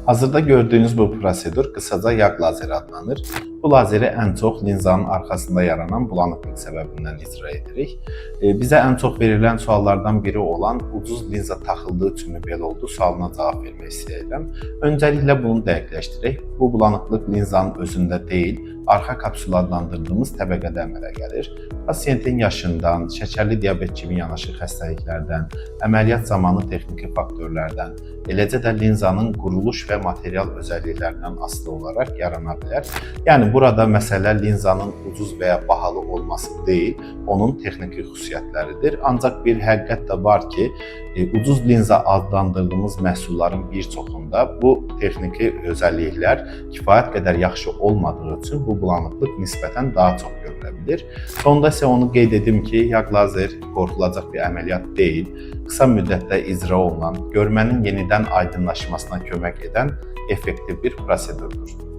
Hazırda gördüyünüz bu prosedur qısaca yağ lazeri adlanır. Bu lazeri ən çox linzanın arxasında yaranan bulanıqlıq səbəbindən icra edirik. Bizə ən çox verilən suallardan biri olan ucuz linza taxıldığı üçünmü belə oldu sualına cavab vermək istəyirəm. Öncəliklə bunu dəqiqləşdirək. Bu bulanıqlıq linzanın özündə deyil, arxa kapsül adlandırdığımız təbəqədə əmələ gəlir. Pasiyentin yaşından, şəkərli diabet kimi yanaşı xəstəliklərdən, əməliyyat zamanı texniki faktorlardan, eləcə də linzanın quruluş və material özəlliklərindən asılı olaraq yarana bilər. Yəni burada məsələ linzanın ucuz və ya bahalı olması deyil, onun texniki xüsusiyyətləridir. Ancaq bir həqiqət də var ki, ucuz linza adlandırdığımız məhsulların bir çoxunda bu texniki özəlliklər kifayət qədər yaxşı olmadığı üçün bu bulanıqlıq nisbətən daha çox görülə bilir. Sonda isə onu qeyd edim ki, yağ lazer qorxulacaq bir əməliyyat deyil, qısa müddətdə icra olunan, görmənin yenidən aydınlaşmasına kömək edən effektiv bir prosedurdur.